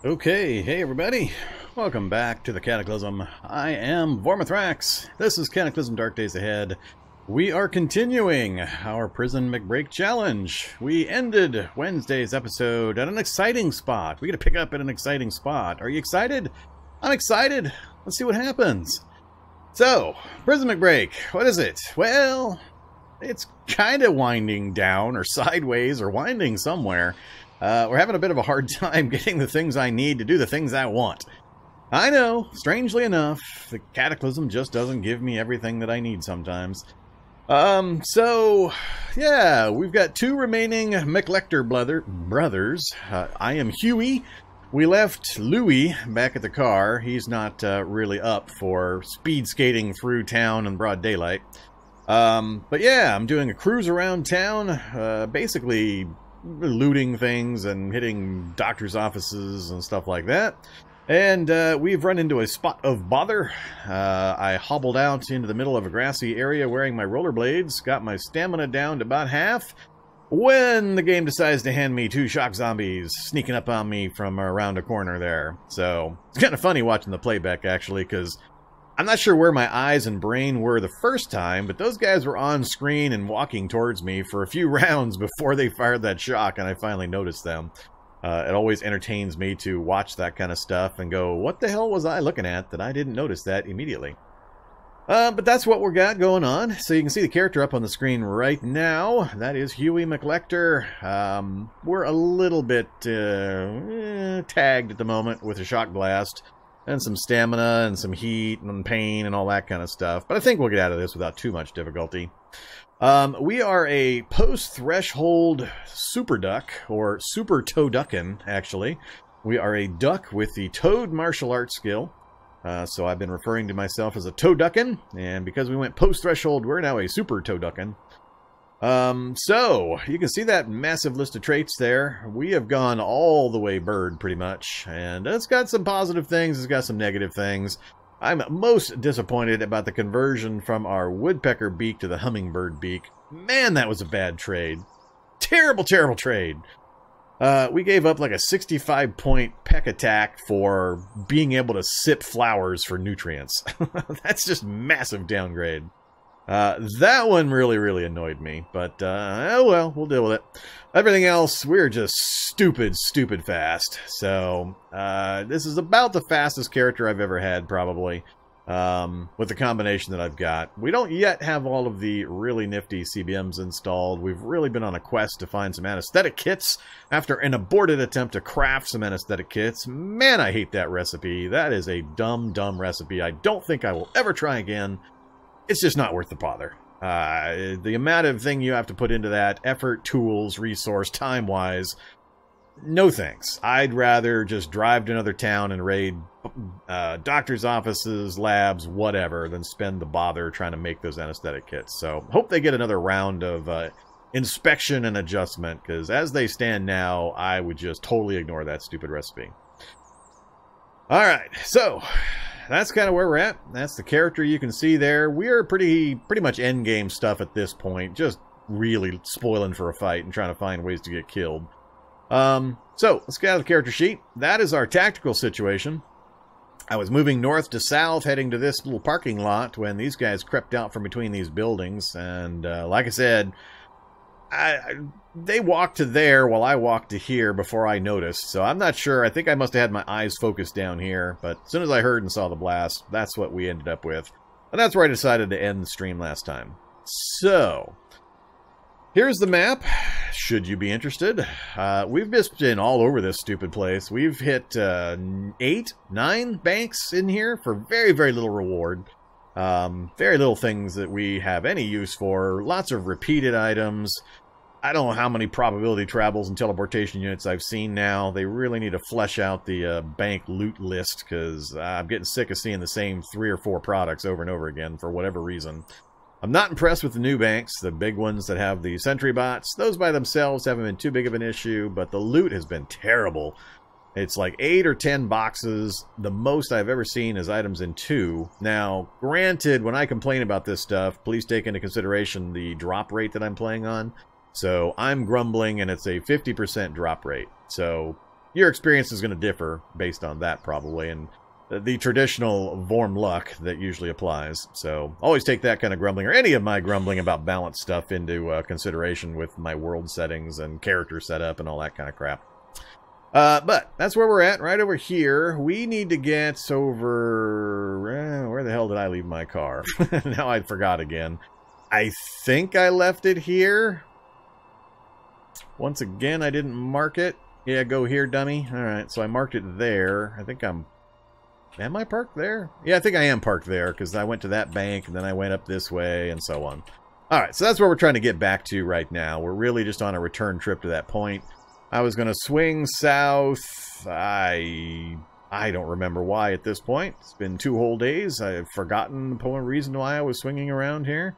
Okay, hey everybody, welcome back to the Cataclysm. I am Vormithrax. This is Cataclysm Dark Days Ahead. We are continuing our Prison McBreak challenge. We ended Wednesday's episode at an exciting spot. We got to pick up at an exciting spot. Are you excited? I'm excited. Let's see what happens. So, Prison McBreak, what is it? Well, it's kind of winding down or sideways or winding somewhere. We're having a bit of a hard time getting the things I need to do the things I want. I know, strangely enough, the Cataclysm just doesn't give me everything that I need sometimes. So, yeah, we've got two remaining McLector brothers. I am Huey. We left Louie back at the car. He's not really up for speed skating through town in broad daylight. But yeah, I'm doing a cruise around town, basically looting things and hitting doctor's offices and stuff like that. And we've run into a spot of bother. I hobbled out into the middle of a grassy area wearing my rollerblades, got my stamina down to about half, when the game decides to hand me two shock zombies sneaking up on me from around a corner there. So it's kind of funny watching the playback, actually, because I'm not sure where my eyes and brain were the first time, but those guys were on screen and walking towards me for a few rounds before they fired that shock, and I finally noticed them. It always entertains me to watch that kind of stuff and go, what the hell was I looking at that I didn't notice that immediately? But that's what we got going on. So you can see the character up on the screen right now. That is Huey McLector. We're a little bit tagged at the moment with a shock blast. And some stamina, and some heat, and pain, and all that kind of stuff. But I think we'll get out of this without too much difficulty. We are a post-threshold super duck, or super toaduckin, actually. We are a duck with the toad martial arts skill. So I've been referring to myself as a toaduckin, and because we went post-threshold, we're now a super toaduckin. So, you can see that massive list of traits there. We have gone all the way bird, pretty much. And it's got some positive things, it's got some negative things. I'm most disappointed about the conversion from our woodpecker beak to the hummingbird beak. Man, that was a bad trade. Terrible, terrible trade. We gave up like a 65-point peck attack for being able to sip flowers for nutrients. That's just massive downgrade. That one really annoyed me, but oh well, we'll deal with it. Everything else, we're just stupid fast. So this is about the fastest character I've ever had, probably, with the combination that I've got. We don't yet have all of the really nifty CBMs installed. We've really been on a quest to find some anesthetic kits after an aborted attempt to craft some anesthetic kits. Man, I hate that recipe. That is a dumb recipe. I don't think I will ever try again. It's just not worth the bother. The amount of thing you have to put into that, effort, tools, resource, time-wise, no thanks. I'd rather just drive to another town and raid doctor's offices, labs, whatever, than spend the bother trying to make those anesthetic kits. So, hope they get another round of inspection and adjustment, because as they stand now, I would just totally ignore that stupid recipe. Alright, so that's kind of where we're at. That's the character you can see there. We're pretty much endgame stuff at this point. Just really spoiling for a fight and trying to find ways to get killed. So, let's get out of the character sheet. That is our tactical situation. I was moving north to south, heading to this little parking lot when these guys crept out from between these buildings. And like I said, they walked to there while I walked to here before I noticed. So I'm not sure. I think I must have had my eyes focused down here. But as soon as I heard and saw the blast, that's what we ended up with. And that's where I decided to end the stream last time. So, here's the map, should you be interested. We've just been all over this stupid place. We've hit 8, 9 banks in here for very little reward. Very little things that we have any use for. Lots of repeated items. I don't know how many probability travels and teleportation units I've seen now. They really need to flesh out the bank loot list, because I'm getting sick of seeing the same 3 or 4 products over and over again for whatever reason. I'm not impressed with the new banks, the big ones that have the sentry bots. Those by themselves haven't been too big of an issue, but the loot has been terrible. It's like 8 or 10 boxes. The most I've ever seen is items in 2. Now, granted, when I complain about this stuff, please take into consideration the drop rate that I'm playing on. So I'm grumbling, and it's a 50% drop rate. So your experience is going to differ based on that probably, and the traditional Vorm luck that usually applies. So always take that kind of grumbling, or any of my grumbling about balance stuff, into consideration with my world settings and character setup and all that kind of crap. But that's where we're at, right over here. We need to get over... where the hell did I leave my car? Now I forgot again. I think I left it here. Once again, I didn't mark it. Yeah, go here, dummy. Alright, so I marked it there. I think I'm... Am I parked there? Yeah, I think I am parked there, because I went to that bank, and then I went up this way, and so on. Alright, so that's where we're trying to get back to right now. We're really just on a return trip to that point. I was going to swing south. I don't remember why at this point. It's been 2 whole days. I've forgotten the reason why I was swinging around here.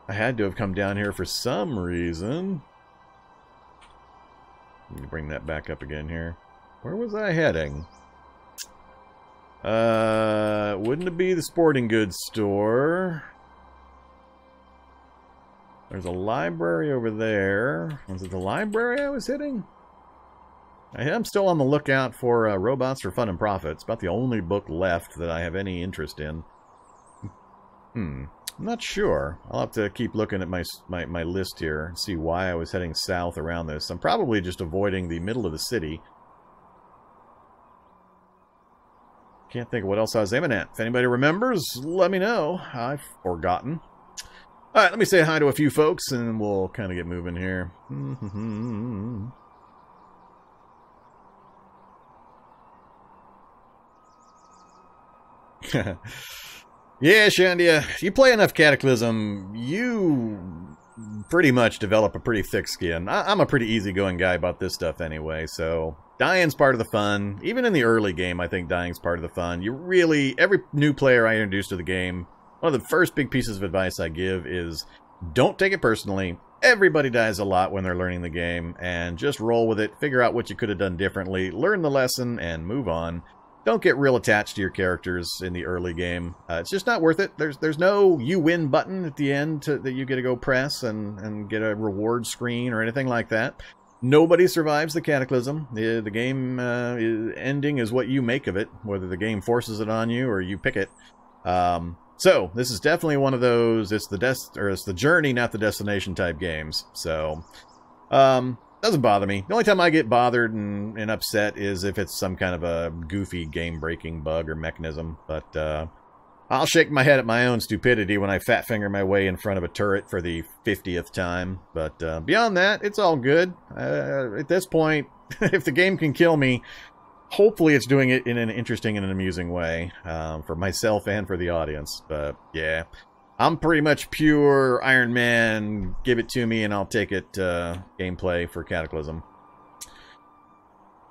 I had to have come down here for some reason. Let me bring that back up again here. Where was I heading? Wouldn't it be the sporting goods store? There's a library over there. Was it the library I was hitting? I am still on the lookout for Robots for Fun and Profit. It's about the only book left that I have any interest in. I'm not sure. I'll have to keep looking at my list here and see why I was heading south around this. I'm probably just avoiding the middle of the city. Can't think of what else I was aiming at. If anybody remembers, let me know. I've forgotten. Alright, let me say hi to a few folks, and we'll kind of get moving here. Yeah, Shandia, if you play enough Cataclysm, you pretty much develop a pretty thick skin. I'm a pretty easygoing guy about this stuff anyway, so dying's part of the fun. Even in the early game, I think dying's part of the fun. You really, every new player I introduce to the game, one of the first big pieces of advice I give is don't take it personally. Everybody dies a lot when they're learning the game, and just roll with it, figure out what you could have done differently, learn the lesson, and move on. Don't get real attached to your characters in the early game. It's just not worth it. There's no you win button at the end that you get to go press and get a reward screen or anything like that. Nobody survives the Cataclysm. The game ending is what you make of it, whether the game forces it on you or you pick it. So this is definitely one of those. It's the journey, not the destination type games. So doesn't bother me. The only time I get bothered and upset is if it's some kind of a goofy game-breaking bug or mechanism. But I'll shake my head at my own stupidity when I fat finger my way in front of a turret for the 50th time. But beyond that, it's all good. At this point, if the game can kill me, hopefully it's doing it in an interesting and an amusing way for myself and for the audience. But yeah, I'm pretty much pure Iron Man. Give it to me and I'll take it gameplay for Cataclysm.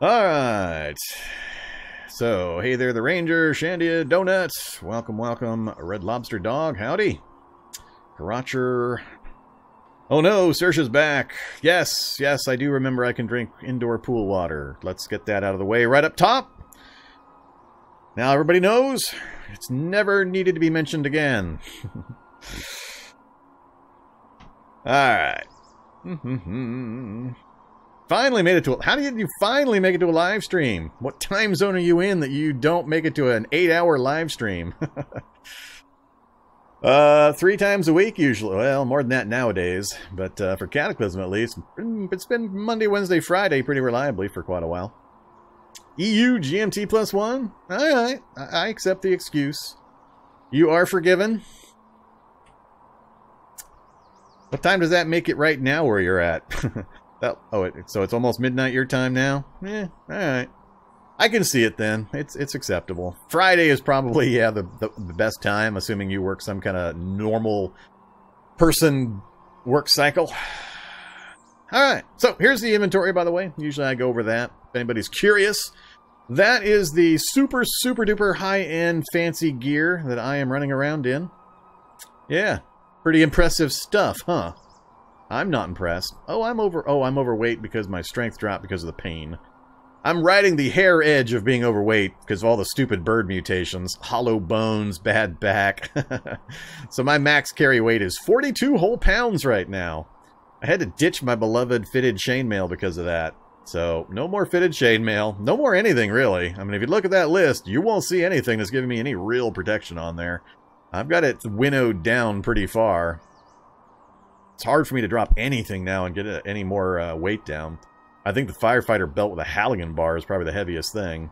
Alright. So, hey there, the Ranger, Shandia, Donut. Welcome, welcome. Red Lobster Dog, howdy. Karacher. Oh no, Saoirse's back. Yes, yes, I do remember I can drink indoor pool water. Let's get that out of the way right up top. Now everybody knows it's never needed to be mentioned again. Alright. Finally made it to how did you finally make it to a live stream? What time zone are you in that you don't make it to an 8-hour live stream? 3 times a week usually. Well, more than that nowadays. But for Cataclysm at least, it's been Monday, Wednesday, Friday pretty reliably for quite a while. EU GMT +1? Alright, I accept the excuse. You are forgiven. What time does that make it right now where you're at? So it's almost midnight your time now? Eh, alright. I can see it then. It's acceptable. Friday is probably, yeah, the best time, assuming you work some kind of normal person work cycle. Alright, so here's the inventory, by the way. Usually I go over that, if anybody's curious. That is the super duper high-end fancy gear that I am running around in. Yeah, pretty impressive stuff, huh? I'm not impressed. I'm overweight because my strength dropped because of the pain. I'm riding the hair edge of being overweight because of all the stupid bird mutations. Hollow bones, bad back. So my max carry weight is 42 whole pounds right now. I had to ditch my beloved fitted chainmail because of that. So, no more fitted chainmail. No more anything, really. I mean, if you look at that list, you won't see anything that's giving me any real protection on there. I've got it winnowed down pretty far. It's hard for me to drop anything now and get any more weight down. I think the firefighter belt with a Halligan bar is probably the heaviest thing.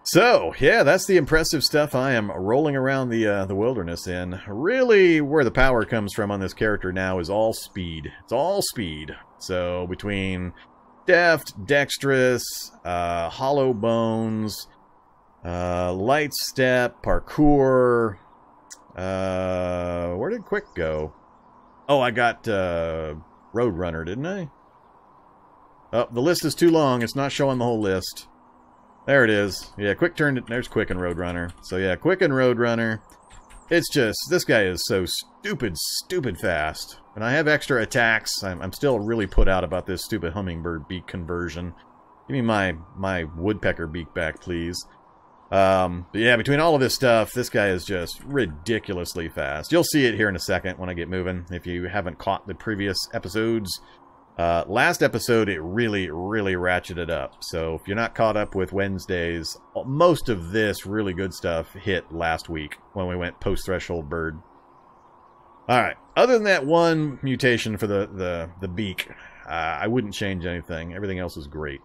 So, yeah, that's the impressive stuff I am rolling around the wilderness in. Really, where the power comes from on this character now is all speed. It's all speed. So, between deft, dexterous, hollow bones, light step, parkour. Where did quick go? Oh, I got Roadrunner, didn't I? Oh, the list is too long. It's not showing the whole list. There it is. Yeah, quick turn. There's quick and Roadrunner. So yeah, quick and Roadrunner. It's just, this guy is so stupid fast. And I have extra attacks. I'm still really put out about this stupid hummingbird beak conversion. Give me my woodpecker beak back, please. But yeah, between all of this stuff, this guy is just ridiculously fast. You'll see it here in a second when I get moving, if you haven't caught the previous episodes. Last episode, it really ratcheted up. So if you're not caught up with Wednesdays, most of this really good stuff hit last week when we went post-threshold bird. Alright, other than that one mutation for the beak, I wouldn't change anything. Everything else is great.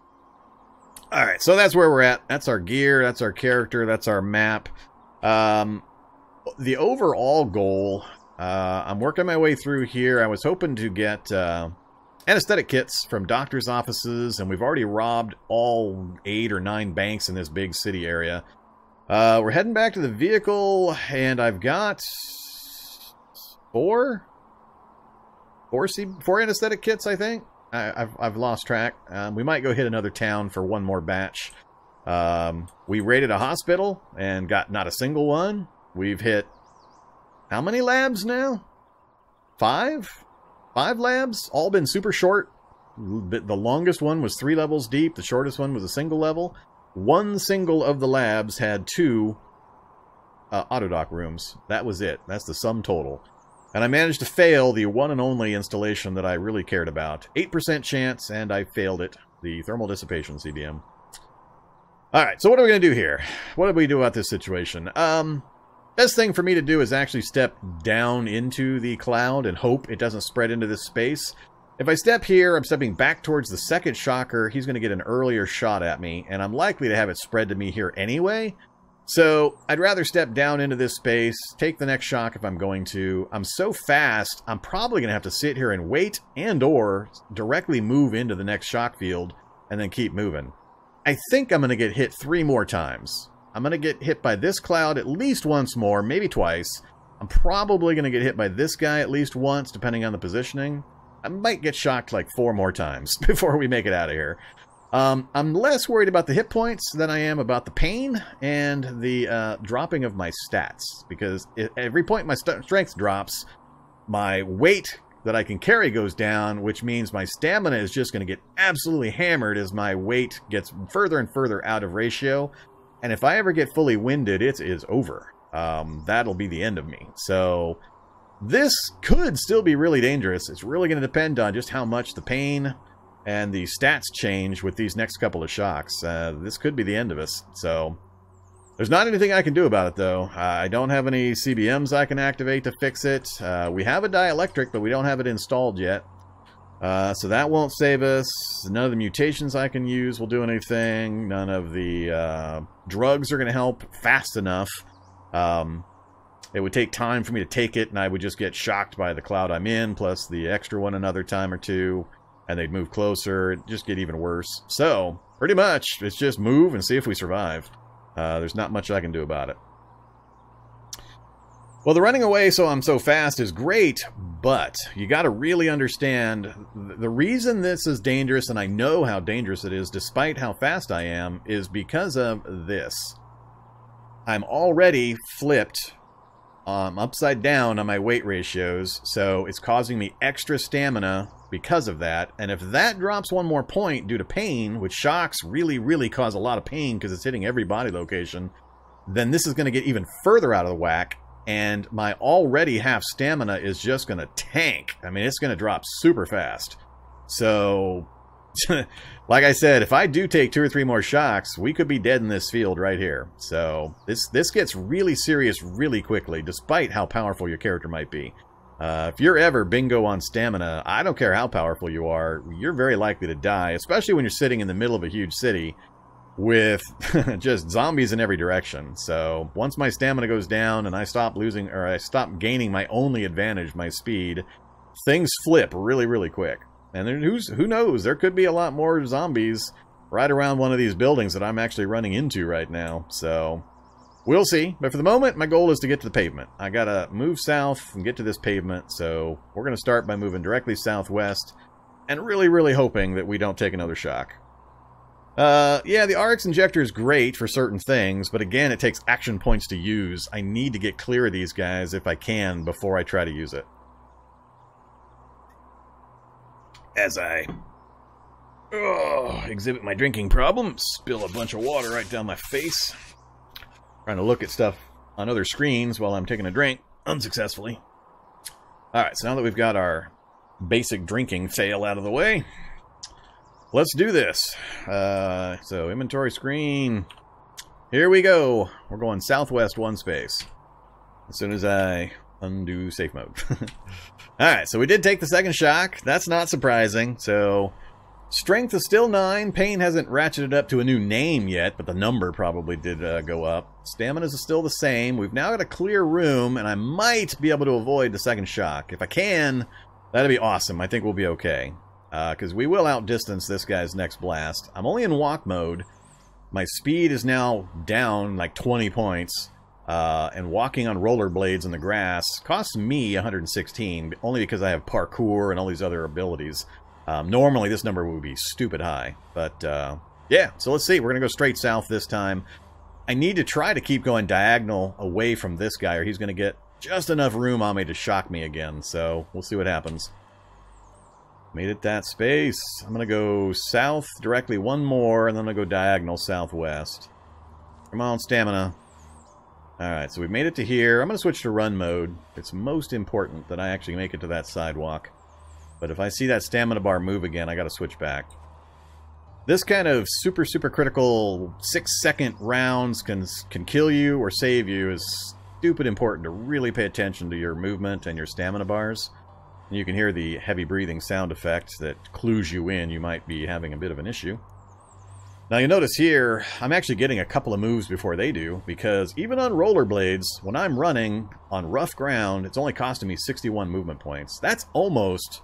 Alright, so that's where we're at. That's our gear, that's our character, that's our map. The overall goal, I'm working my way through here. I was hoping to get anesthetic kits from doctors' offices, and we've already robbed all 8 or 9 banks in this big city area. We're heading back to the vehicle, and I've got four anesthetic kits, I think. I've lost track. We might go hit another town for one more batch. We raided a hospital and got not a single one. We've hit how many labs now? 5? 5 labs, all been super short. The longest one was 3 levels deep. The shortest one was a single level. One single of the labs had 2 autodoc rooms. That was it. That's the sum total. And I managed to fail the one and only installation that I really cared about. 8% chance, and I failed it. The thermal dissipation CDM. Alright, so what are we going to do here? What do we do about this situation? Best thing for me to do is actually step down into the cloud and hope it doesn't spread into this space. If I step here, I'm stepping back towards the second shocker. He's going to get an earlier shot at me, and I'm likely to have it spread to me here anyway. So I'd rather step down into this space, take the next shock if I'm going to. I'm so fast, I'm probably going to have to sit here and wait and or directly move into the next shock field and then keep moving. I think I'm going to get hit 3 more times. I'm going to get hit by this cloud at least once more, maybe twice. I'm probably going to get hit by this guy at least once, depending on the positioning. I might get shocked like 4 more times before we make it out of here. I'm less worried about the hit points than I am about the pain and the dropping of my stats. Because every point my strength drops, my weight that I can carry goes down, which means my stamina is just going to get absolutely hammered as my weight gets further and further out of ratio. And if I ever get fully winded, it is over. That'll be the end of me. So this could still be really dangerous. It's really going to depend on just how much the pain and the stats change with these next couple of shocks. This could be the end of us. So there's not anything I can do about it, though. I don't have any CBMs I can activate to fix it. We have a dielectric, but we don't have it installed yet. So that won't save us. None of the mutations I can use will do anything. None of the drugs are going to help fast enough. It would take time for me to take it, and I would just get shocked by the cloud I'm in, plus the extra one another time or two, and they'd move closer. It'd just get even worse. So, pretty much, it's just move and see if we survive. There's not much I can do about it. Well, the running away so I'm so fast is great, but you got to really understand the reason this is dangerous, and I know how dangerous it is despite how fast I am, is because of this. I'm already flipped upside down on my weight ratios, so it's causing me extra stamina because of that. And if that drops 1 more point due to pain, which shocks really cause a lot of pain because it's hitting every body location, then this is going to get even further out of the whack. And my already half stamina is just going to tank. I mean, it's going to drop super fast. So like I said, if I do take 2 or 3 more shocks, we could be dead in this field right here. So this gets really serious really quickly, despite how powerful your character might be. If you're ever bingo on stamina, I don't care how powerful you are, you're very likely to die, especially when you're sitting in the middle of a huge city with just zombies in every direction. So once my stamina goes down and I stop losing, or I stop gaining my only advantage, my speed, things flip really, really quick. And then who knows? There could be a lot more zombies right around one of these buildings that I'm actually running into right now. So we'll see. But for the moment, my goal is to get to the pavement. I gotta move south and get to this pavement. So we're gonna start by moving directly southwest and really, really hoping that we don't take another shock. Yeah, the RX injector is great for certain things, but again, it takes action points to use. I need to get clear of these guys if I can before I try to use it. As I exhibit my drinking problem, spill a bunch of water right down my face. Trying to look at stuff on other screens while I'm taking a drink, unsuccessfully. Alright, so now that we've got our basic drinking fail out of the way, let's do this. So, inventory screen. Here we go. We're going southwest 1 space. As soon as I undo safe mode. Alright, so we did take the second shock. That's not surprising. So, strength is still 9. Pain hasn't ratcheted up to a new name yet, but the number probably did go up. Stamina is still the same. We've now got a clear room, and I might be able to avoid the second shock. If I can, that'd be awesome. I think we'll be okay. Because we will outdistance this guy's next blast. I'm only in walk mode. My speed is now down like 20 points. And walking on rollerblades in the grass costs me 116, only because I have parkour and all these other abilities. Normally this number would be stupid high. But yeah, so let's see. We're going to go straight south this time. I need to try to keep going diagonal away from this guy, or he's going to get just enough room on me to shock me again. So we'll see what happens. Made it that space. I'm going to go south directly 1 more, and then I'm going to go diagonal southwest. Come on, stamina. Alright, so we've made it to here. I'm going to switch to run mode. It's most important that I actually make it to that sidewalk. But if I see that stamina bar move again, I got to switch back. This kind of super, super critical 6-second rounds can kill you or save you is stupid important to really pay attention to your movement and your stamina bars. You can hear the heavy breathing sound effect that clues you in you might be having a bit of an issue. Now you'll notice here, I'm actually getting a couple of moves before they do, because even on rollerblades, when I'm running on rough ground, it's only costing me 61 movement points. That's almost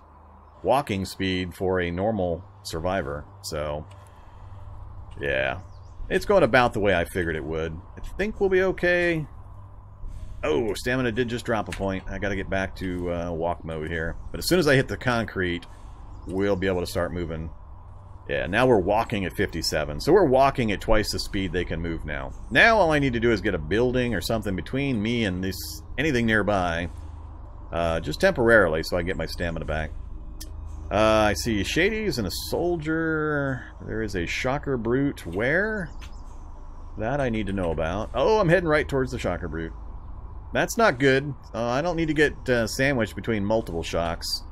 walking speed for a normal survivor. So, yeah. It's going about the way I figured it would. I think we'll be okay. Oh, stamina did just drop a point. I got to get back to walk mode here. But as soon as I hit the concrete, we'll be able to start moving. Yeah, now we're walking at 57. So we're walking at twice the speed they can move now. Now all I need to do is get a building or something between me and this anything nearby. Just temporarily so I get my stamina back. I see Shadies and a soldier. There is a shocker brute. Where? That I need to know about. Oh, I'm heading right towards the shocker brute. That's not good. I don't need to get sandwiched between multiple shocks.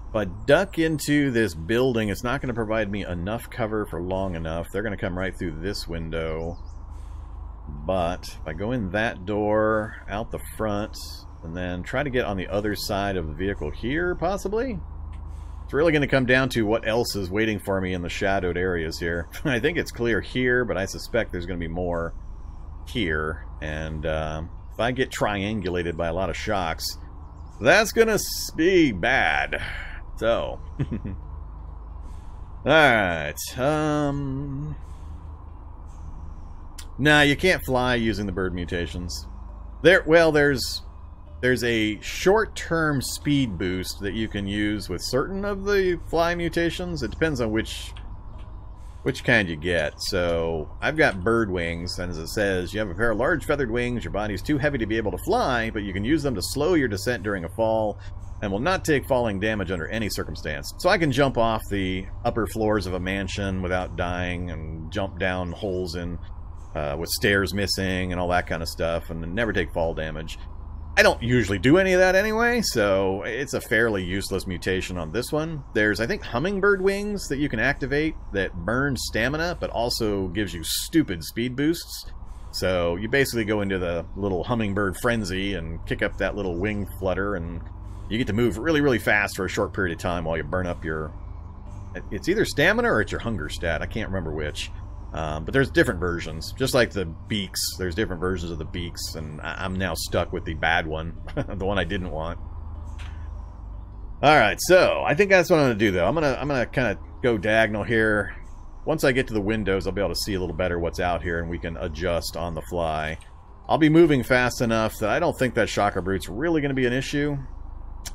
If I duck into this building, it's not going to provide me enough cover for long enough. They're going to come right through this window. But if I go in that door, out the front, and then try to get on the other side of the vehicle here, possibly? It's really going to come down to what else is waiting for me in the shadowed areas here. I think it's clear here, but I suspect there's going to be more here. And if I get triangulated by a lot of shocks, that's going to be bad. So, alright, nah, you can't fly using the bird mutations. There's a short-term speed boost that you can use with certain of the fly mutations. It depends on which kind you get. So, I've got bird wings, and as it says, you have a pair of large feathered wings, your body's too heavy to be able to fly, but you can use them to slow your descent during a fall, and will not take falling damage under any circumstance. So I can jump off the upper floors of a mansion without dying, and jump down holes in with stairs missing and all that kind of stuff, and never take fall damage. I don't usually do any of that anyway, so it's a fairly useless mutation on this one. There's, I think, hummingbird wings that you can activate that burn stamina, but also gives you stupid speed boosts. So you basically go into the little hummingbird frenzy and kick up that little wing flutter, and you get to move really, really fast for a short period of time while you burn up your... It's either stamina or it's your hunger stat. I can't remember which. But there's different versions. Just like the beaks, there's different versions of the beaks, and I'm now stuck with the bad one. The one I didn't want. Alright, so I think that's what I'm going to do, though. I'm gonna kind of go diagonal here. Once I get to the windows, I'll be able to see a little better what's out here, and we can adjust on the fly. I'll be moving fast enough that I don't think that Shocker Brute's really going to be an issue.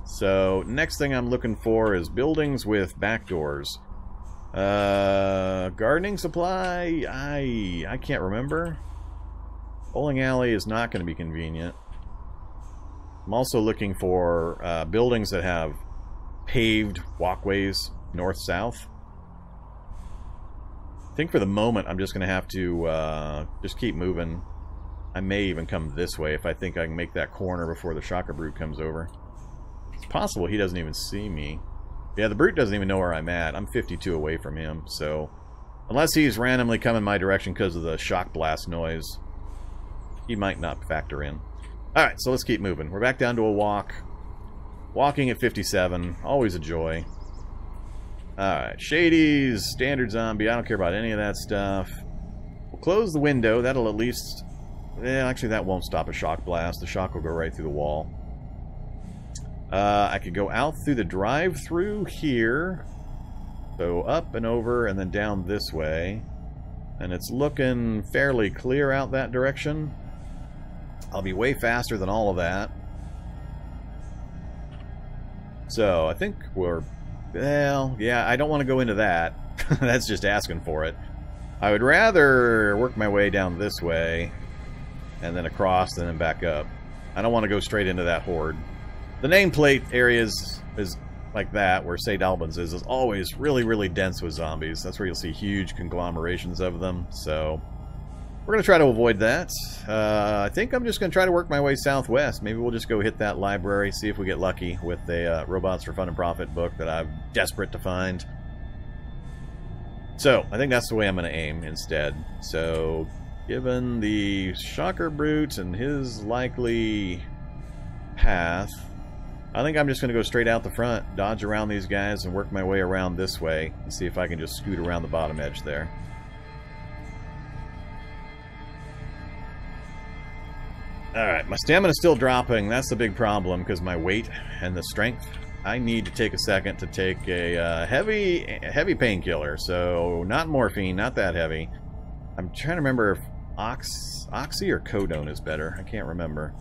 So, next thing I'm looking for is buildings with back doors. Gardening supply, I can't remember. Bowling alley is not going to be convenient. I'm also looking for buildings that have paved walkways north-south. I think for the moment I'm just going to have to just keep moving. I may even come this way if I think I can make that corner before the Shocker Brute comes over. It's possible he doesn't even see me. Yeah, the Brute doesn't even know where I'm at. I'm 52 away from him, so... Unless he's randomly coming my direction because of the shock blast noise, he might not factor in. Alright, so let's keep moving. We're back down to a walk. Walking at 57. Always a joy. Alright, Shadies, standard zombie. I don't care about any of that stuff. We'll close the window. That'll at least... Yeah, actually that won't stop a shock blast. The shock will go right through the wall. I could go out through the drive-through here. So up and over and then down this way. And it's looking fairly clear out that direction. I'll be way faster than all of that. So I think we're... Well, yeah, I don't want to go into that. That's just asking for it. I would rather work my way down this way. And then across and then back up. I don't want to go straight into that horde. The nameplate areas is like that, where St. Albans is always really, really dense with zombies. That's where you'll see huge conglomerations of them, so we're going to try to avoid that. I think I'm just going to try to work my way southwest. Maybe we'll just go hit that library, see if we get lucky with a Robots for Fun and Profit book that I'm desperate to find. So, I think that's the way I'm going to aim instead. So, given the Shocker Brute and his likely path... I think I'm just going to go straight out the front, dodge around these guys, and work my way around this way, and see if I can just scoot around the bottom edge there. Alright, my stamina's still dropping. That's the big problem, because my weight and the strength. I need to take a second to take a heavy painkiller, so not morphine, not that heavy. I'm trying to remember if Oxy or Codone is better. I can't remember.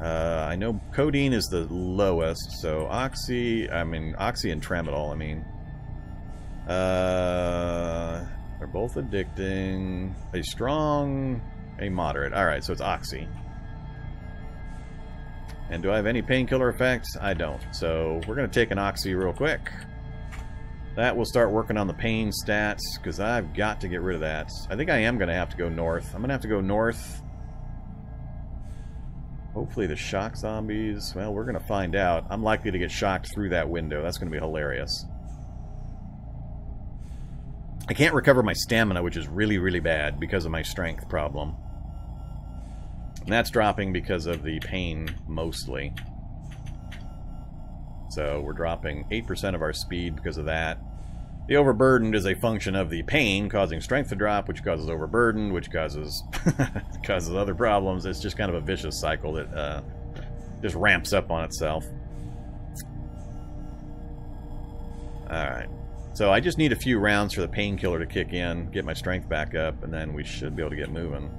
I know codeine is the lowest, so Oxy and Tramadol, I mean. They're both addicting. A strong, a moderate. Alright, so it's Oxy. And do I have any painkiller effects? I don't. So we're going to take an Oxy real quick. That will start working on the pain stats, because I've got to get rid of that. I think I am going to have to go north. I'm going to have to go north. Hopefully the shock zombies... Well, we're going to find out. I'm likely to get shocked through that window. That's going to be hilarious. I can't recover my stamina, which is really, really bad because of my strength problem. And that's dropping because of the pain, mostly. So we're dropping 8% of our speed because of that. The overburdened is a function of the pain causing strength to drop, which causes overburden, which causes causes other problems. It's just kind of a vicious cycle that just ramps up on itself. Alright. So I just need a few rounds for the painkiller to kick in, get my strength back up, and then we should be able to get moving.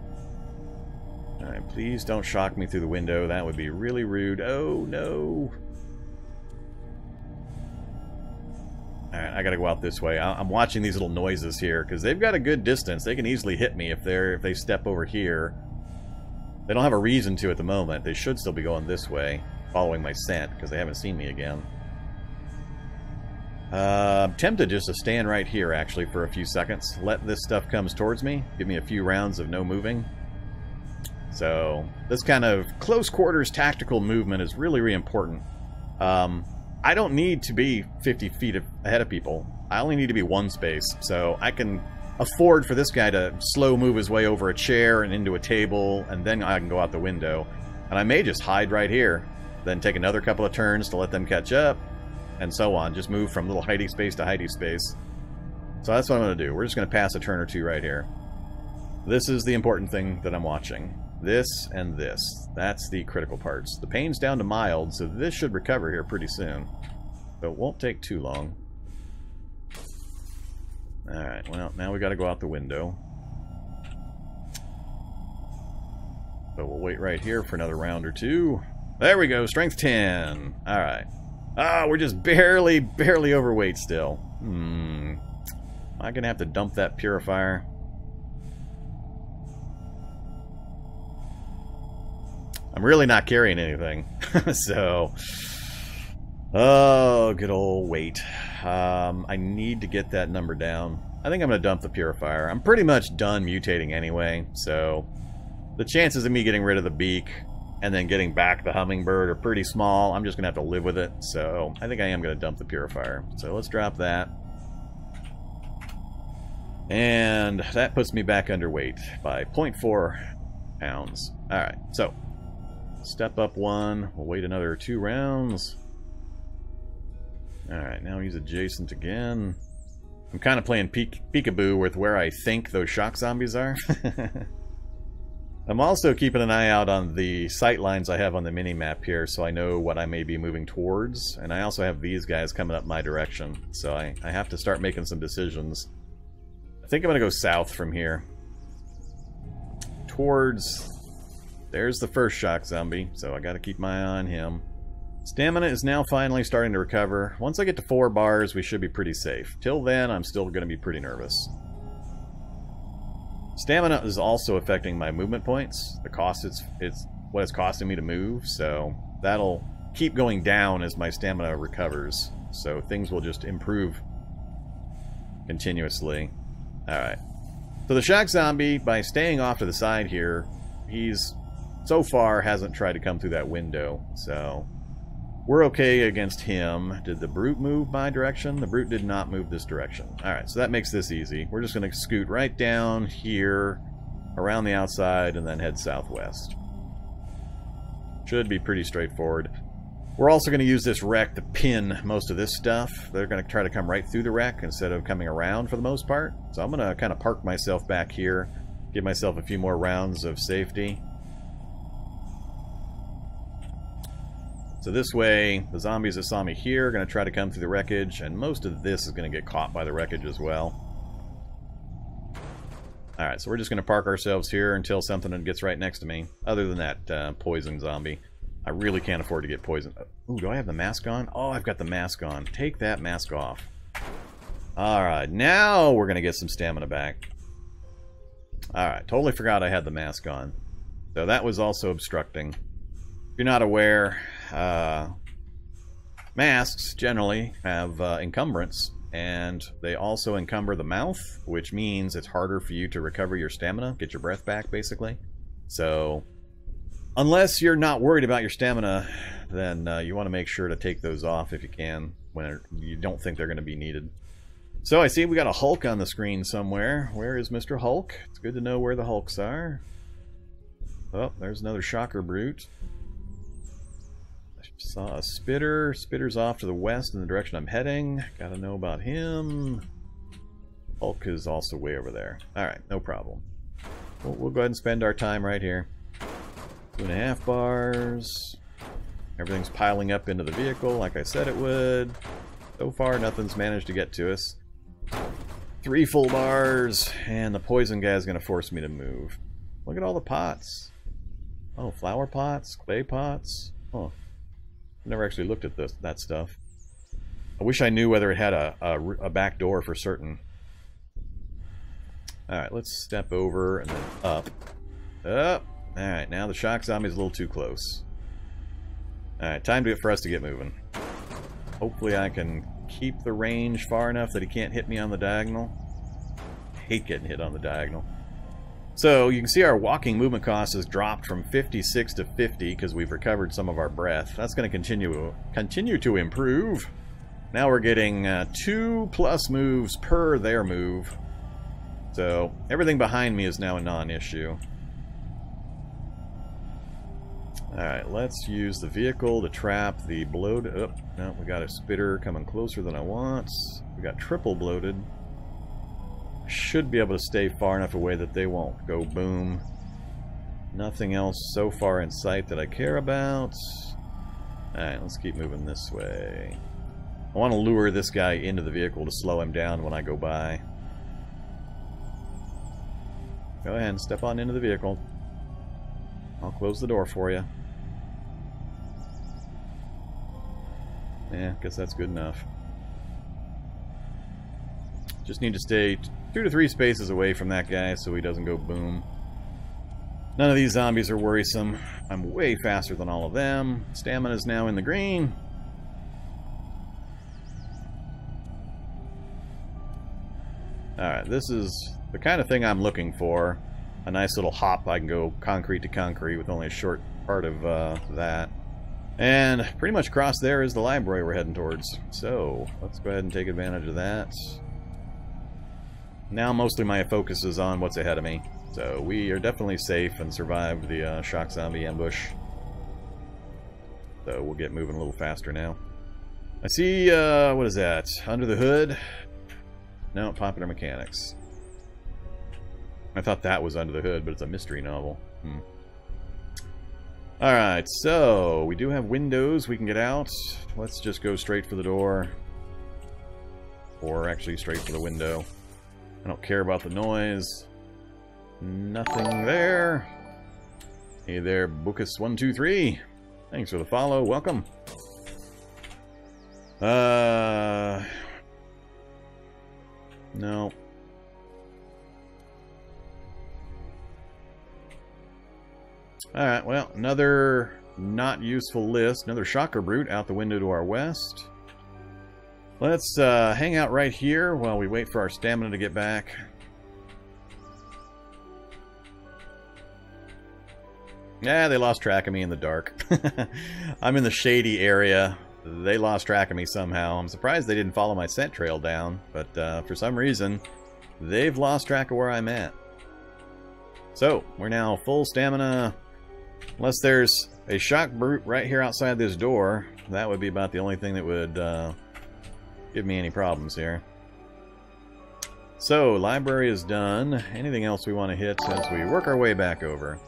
Alright, please don't shock me through the window. That would be really rude. Oh, no. Alright, I gotta go out this way. I'm watching these little noises here, because they've got a good distance. They can easily hit me if they step over here. They don't have a reason to at the moment. They should still be going this way, following my scent, because they haven't seen me again. I'm tempted just to stand right here, actually, for a few seconds. Let this stuff come towards me. Give me a few rounds of no moving. So this kind of close quarters tactical movement is really, really important. I don't need to be 50 feet ahead of people. I only need to be one space. So I can afford for this guy to slow move his way over a chair and into a table, and then I can go out the window. And I may just hide right here, then take another couple of turns to let them catch up, and so on. Just move from little hidey space to hidey space. So that's what I'm going to do. We're just going to pass a turn or two right here. This is the important thing that I'm watching. This and this. That's the critical parts. The pain's down to mild, so this should recover here pretty soon. So it won't take too long. Alright, well, now we got to go out the window. So we'll wait right here for another round or two. There we go, strength 10. Alright. Ah, we're just barely overweight still. Am I going to have to dump that purifier? I'm really not carrying anything. So, oh, good old weight. I need to get that number down. I think I'm going to dump the purifier. I'm pretty much done mutating anyway, so the chances of me getting rid of the beak and then getting back the hummingbird are pretty small. I'm just going to have to live with it, so I think I am going to dump the purifier. So let's drop that. And that puts me back underweight by 0.4 pounds. Alright, so step up one. We'll wait another 2 rounds. Alright, now he's adjacent again. I'm kind of playing peekaboo with where I think those shock zombies are. I'm also keeping an eye out on the sight lines I have on the mini-map here, so I know what I may be moving towards. And I also have these guys coming up my direction, so I have to start making some decisions. I think I'm going to go south from here. Towards... There's the first shock zombie, so I got to keep my eye on him. Stamina is now finally starting to recover. Once I get to 4 bars, we should be pretty safe. Till then, I'm still going to be pretty nervous. Stamina is also affecting my movement points. The cost it's what it's costing me to move, so that'll keep going down as my stamina recovers. So things will just improve continuously. Alright. So the shock zombie, by staying off to the side here, he's so far hasn't tried to come through that window, so we're okay against him. Did the brute move my direction? The brute did not move this direction. Alright, so that makes this easy. We're just going to scoot right down here, around the outside, and then head southwest. Should be pretty straightforward. We're also going to use this wreck to pin most of this stuff. They're going to try to come right through the wreck instead of coming around for the most part. So I'm going to kind of park myself back here, give myself a few more rounds of safety. So this way, the zombies that saw me here are going to try to come through the wreckage, and most of this is going to get caught by the wreckage as well. Alright, so we're just going to park ourselves here until something gets right next to me. Other than that poison zombie. I really can't afford to get poisoned. Ooh, do I have the mask on? Oh, I've got the mask on. Take that mask off. Alright, now we're going to get some stamina back. Alright, totally forgot I had the mask on. So that was also obstructing. If you're not aware, masks generally have encumbrance, and they also encumber the mouth, which means it's harder for you to recover your stamina, get your breath back, basically. So, unless you're not worried about your stamina, then you want to make sure to take those off if you can, when you don't think they're going to be needed. So I see we got a Hulk on the screen somewhere. Where is Mr. Hulk? It's good to know where the Hulks are. Oh, there's another shocker brute. Saw a spitter. Spitter's off to the west in the direction I'm heading. Gotta know about him. Hulk is also way over there. Alright, no problem. We'll go ahead and spend our time right here. 2.5 bars. Everything's piling up into the vehicle like I said it would. So far, nothing's managed to get to us. 3 full bars, and the poison guy is going to force me to move. Look at all the pots. Oh, flower pots, clay pots. Oh. Never actually looked at that stuff. I wish I knew whether it had a back door for certain. Alright, let's step over and then up. Up! Alright, now the shock zombie's a little too close. Alright, time for us to get moving. Hopefully I can keep the range far enough that he can't hit me on the diagonal. I hate getting hit on the diagonal. So you can see our walking movement cost has dropped from 56 to 50 because we've recovered some of our breath. That's going to continue to improve. Now we're getting 2+ moves per their move. So everything behind me is now a non-issue. Alright, let's use the vehicle to trap the bloated... Oh, no, we got a spitter coming closer than I want. We got triple bloated. Should be able to stay far enough away that they won't go boom. Nothing else so far in sight that I care about. Alright, let's keep moving this way. I want to lure this guy into the vehicle to slow him down when I go by. Go ahead and step on into the vehicle. I'll close the door for you. Yeah, guess that's good enough. Just need to stay 2 to 3 spaces away from that guy so he doesn't go boom. None of these zombies are worrisome. I'm way faster than all of them. Stamina's now in the green. Alright, this is the kind of thing I'm looking for. A nice little hop. I can go concrete to concrete with only a short part of that. And pretty much across there is the library we're heading towards. So, let's go ahead and take advantage of that. Now mostly my focus is on what's ahead of me. So we are definitely safe and survived the shock zombie ambush. So we'll get moving a little faster now. I see, what is that? Under the Hood? No, Popular Mechanics. I thought that was Under the Hood, but it's a mystery novel. Alright, so we do have windows we can get out. Let's just go straight for the door. Or actually straight for the window. I don't care about the noise. Nothing there. Hey there, Bookus123. Thanks for the follow. Welcome. No. Alright, well, another not useful list. Another Shocker Brute out the window to our west. Let's hang out right here while we wait for our stamina to get back. Yeah, they lost track of me in the dark. I'm in the shady area. They lost track of me somehow. I'm surprised they didn't follow my scent trail down, but for some reason, they've lost track of where I'm at. So, we're now full stamina. Unless there's a shock brute right here outside this door, that would be about the only thing that would give me any problems here. So, library is done. Anything else we want to hit as we work our way back over?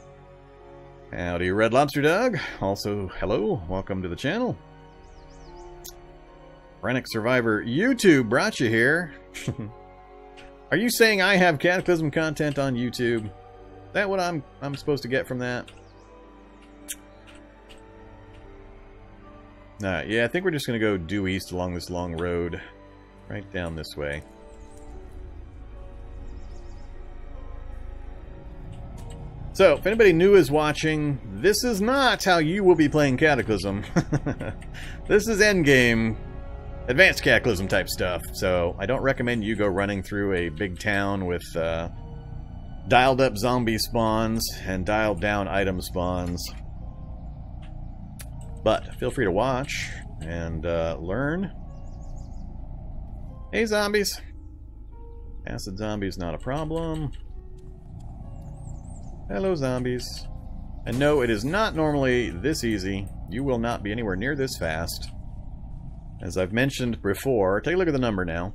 Howdy, Red Lobster Dog. Also, hello. Welcome to the channel. Rennick Survivor YouTube brought you here. Are you saying I have Cataclysm content on YouTube? Is that what I'm supposed to get from that? Alright, yeah, I think we're just going to go due east along this long road. Right down this way. So, if anybody new is watching, this is not how you will be playing Cataclysm. This is endgame, advanced Cataclysm type stuff. So, I don't recommend you go running through a big town with dialed up zombie spawns and dialed down item spawns. But feel free to watch and learn. Hey, zombies. Acid zombies, not a problem. Hello, zombies. And no, it is not normally this easy. You will not be anywhere near this fast. As I've mentioned before, take a look at the number now.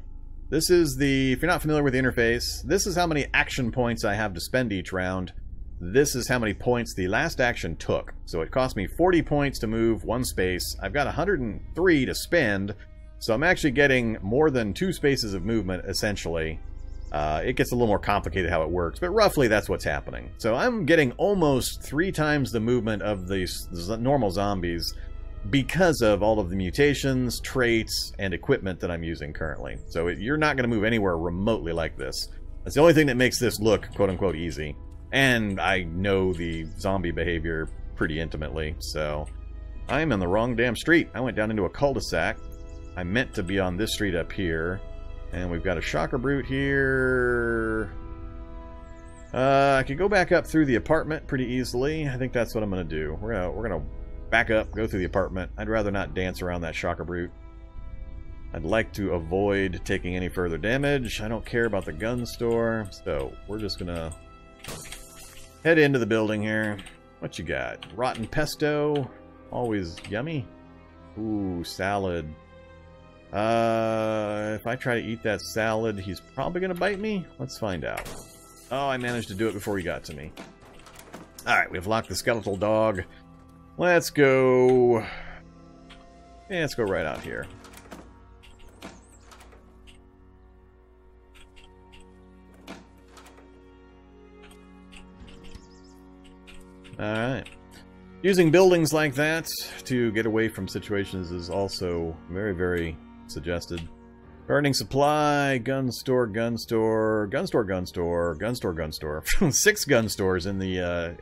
This is the, if you're not familiar with the interface, this is how many action points I have to spend each round. This is how many points the last action took. So it cost me 40 points to move one space. I've got 103 to spend, so I'm actually getting more than 2 spaces of movement, essentially. It gets a little more complicated how it works, but roughly that's what's happening. So I'm getting almost 3 times the movement of these normal zombies because of all of the mutations, traits, and equipment that I'm using currently. So you're not going to move anywhere remotely like this. That's the only thing that makes this look quote-unquote easy. And I know the zombie behavior pretty intimately, so I'm on the wrong damn street. I went down into a cul-de-sac. I meant to be on this street up here. And we've got a Shocker Brute here. I can go back up through the apartment pretty easily. I think that's what I'm going to do. We're gonna back up, go through the apartment. I'd rather not dance around that shocker brute. I'd like to avoid taking any further damage. I don't care about the gun store, so we're just going to head into the building here. What you got? Rotten pesto. Always yummy. Ooh, salad. If I try to eat that salad, he's probably going to bite me. Let's find out. Oh, I managed to do it before he got to me. Alright, we've locked the skeletal dog. Let's go... Yeah, let's go right out here. Alright. Using buildings like that to get away from situations is also very, very suggested. Burning supply, gun store, gun store, gun store, gun store, gun store, gun store. 6 gun stores in the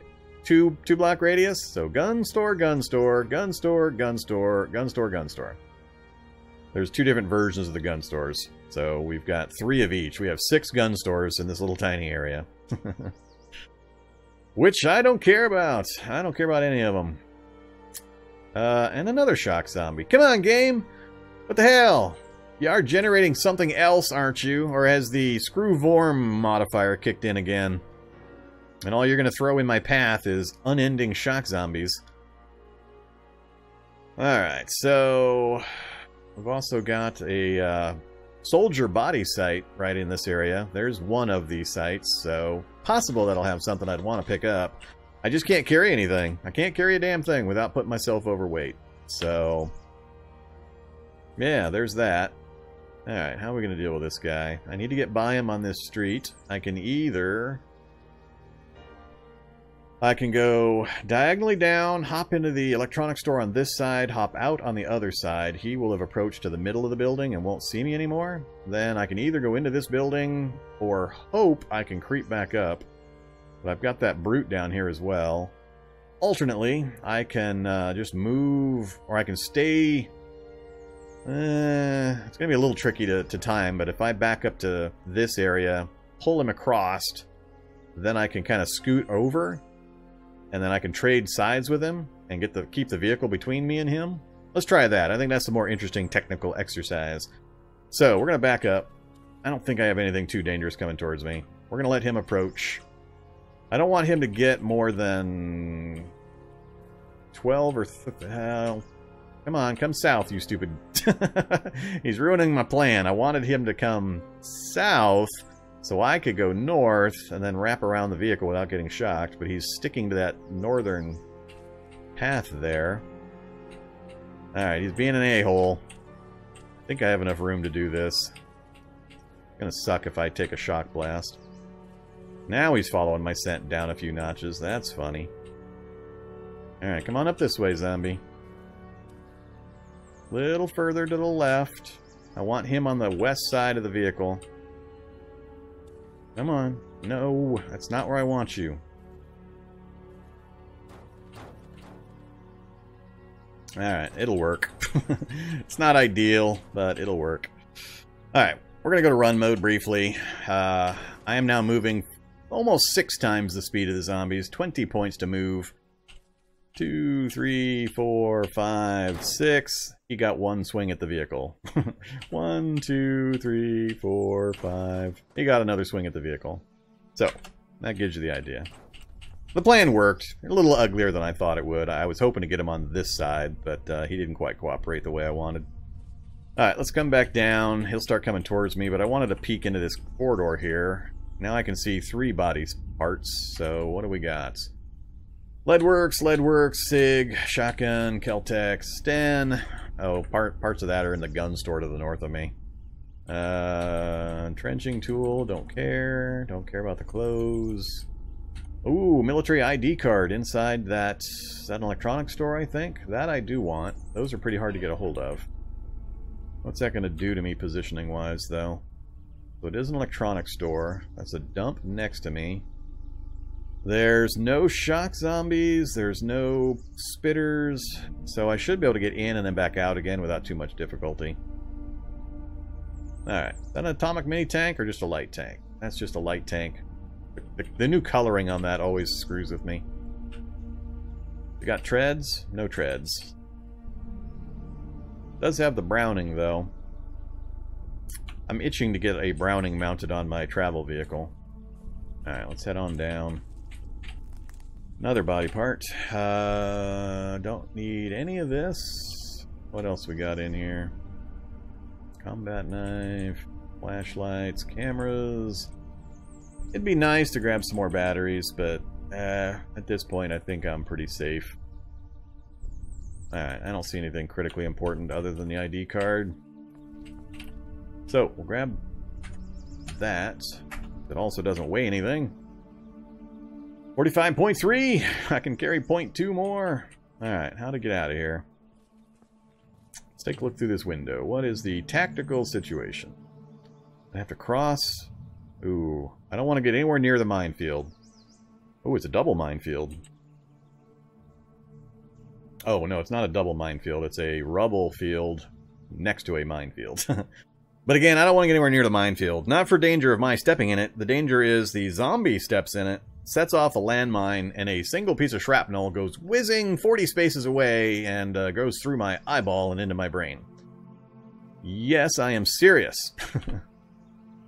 two block radius. So gun store, gun store, gun store, gun store, gun store, gun store. There's 2 different versions of the gun stores. So we've got 3 of each. We have 6 gun stores in this little tiny area. Which I don't care about. I don't care about any of them. And another shock zombie. Come on, game! What the hell? You are generating something else, aren't you? Or has the screw Vorm modifier kicked in again? And all you're going to throw in my path is unending shock zombies. Alright, so... we've also got a soldier body site right in this area. There's one of these sites, so... possible that'll have something I'd want to pick up. I just can't carry anything. I can't carry a damn thing without putting myself overweight. So, yeah, there's that. Alright, how are we going to deal with this guy? I need to get by him on this street. I can either... I can go diagonally down, hop into the electronics store on this side, hop out on the other side. He will have approached to the middle of the building and won't see me anymore. Then I can either go into this building or hope I can creep back up. But I've got that brute down here as well. Alternately, I can just move, or I can stay... it's going to be a little tricky to time, but if I back up to this area, pull him across, then I can kind of scoot over. And then I can trade sides with him and keep the vehicle between me and him. Let's try that. I think that's the more interesting technical exercise. So, we're going to back up. I don't think I have anything too dangerous coming towards me. We're going to let him approach. I don't want him to get more than 12 or... come on, come south, you stupid... He's ruining my plan. I wanted him to come south... so I could go north and then wrap around the vehicle without getting shocked, but he's sticking to that northern path there. Alright, he's being an a-hole. I think I have enough room to do this. It's gonna suck if I take a shock blast. Now he's following my scent down a few notches. That's funny. Alright, come on up this way, zombie. Little further to the left. I want him on the west side of the vehicle. Come on. No, that's not where I want you. Alright, it'll work. It's not ideal, but it'll work. Alright, we're going to go to run mode briefly. I am now moving almost 6 times the speed of the zombies. 20 points to move. 2, 3, 4, 5, 6. He got 1 swing at the vehicle. 1, 2, 3, 4, 5. He got another swing at the vehicle. So, that gives you the idea. The plan worked. A little uglier than I thought it would. I was hoping to get him on this side, but he didn't quite cooperate the way I wanted. Alright, let's come back down. He'll start coming towards me, but I wanted to peek into this corridor here. Now I can see 3 body parts, so what do we got? Leadworks, SIG, Shotgun, Keltec, Sten. Oh, parts of that are in the gun store to the north of me. Trenching tool, don't care. Don't care about the clothes. Ooh, military ID card inside that... is that an electronics store, I think? That I do want. Those are pretty hard to get a hold of. What's that going to do to me positioning-wise, though? So it is an electronics store. That's a dump next to me. There's no shock zombies, there's no spitters, so I should be able to get in and then back out again without too much difficulty. Alright, is that an atomic mini tank or just a light tank? That's just a light tank. The new coloring on that always screws with me. We got treads? No treads. Does have the Browning, though. I'm itching to get a Browning mounted on my travel vehicle. Alright, let's head on down. Another body part. Don't need any of this. What else we got in here? Combat knife, flashlights, cameras. It'd be nice to grab some more batteries, but at this point I think I'm pretty safe. Alright, I don't see anything critically important other than the ID card. So, we'll grab that. That also doesn't weigh anything. 45.3! I can carry 0.2 more. Alright, how to get out of here. Let's take a look through this window. What is the tactical situation? I have to cross. Ooh, I don't want to get anywhere near the minefield. Oh, it's a double minefield. Oh, no, it's not a double minefield. It's a rubble field next to a minefield. But again, I don't want to get anywhere near the minefield. Not for danger of my stepping in it. The danger is the zombie steps in it, sets off a landmine, and a single piece of shrapnel goes whizzing 40 spaces away and goes through my eyeball and into my brain. Yes, I am serious.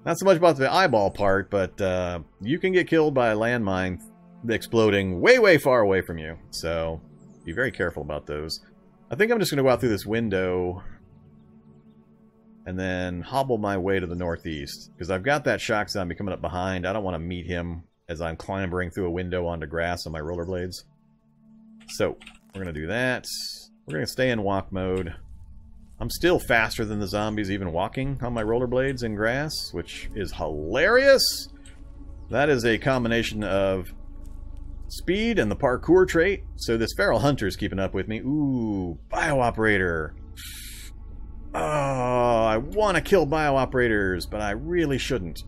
Not so much about the eyeball part, but you can get killed by a landmine exploding way, way far away from you. So be very careful about those. I think I'm just going to go out through this window and then hobble my way to the northeast, because I've got that shock zombie coming up behind. I don't want to meet him as I'm clambering through a window onto grass on my rollerblades. So, we're going to do that. We're going to stay in walk mode. I'm still faster than the zombies even walking on my rollerblades in grass, which is hilarious. That is a combination of speed and the parkour trait. So this feral hunter's keeping up with me. Ooh, bio-operator. Oh, I want to kill bio-operators, but I really shouldn't.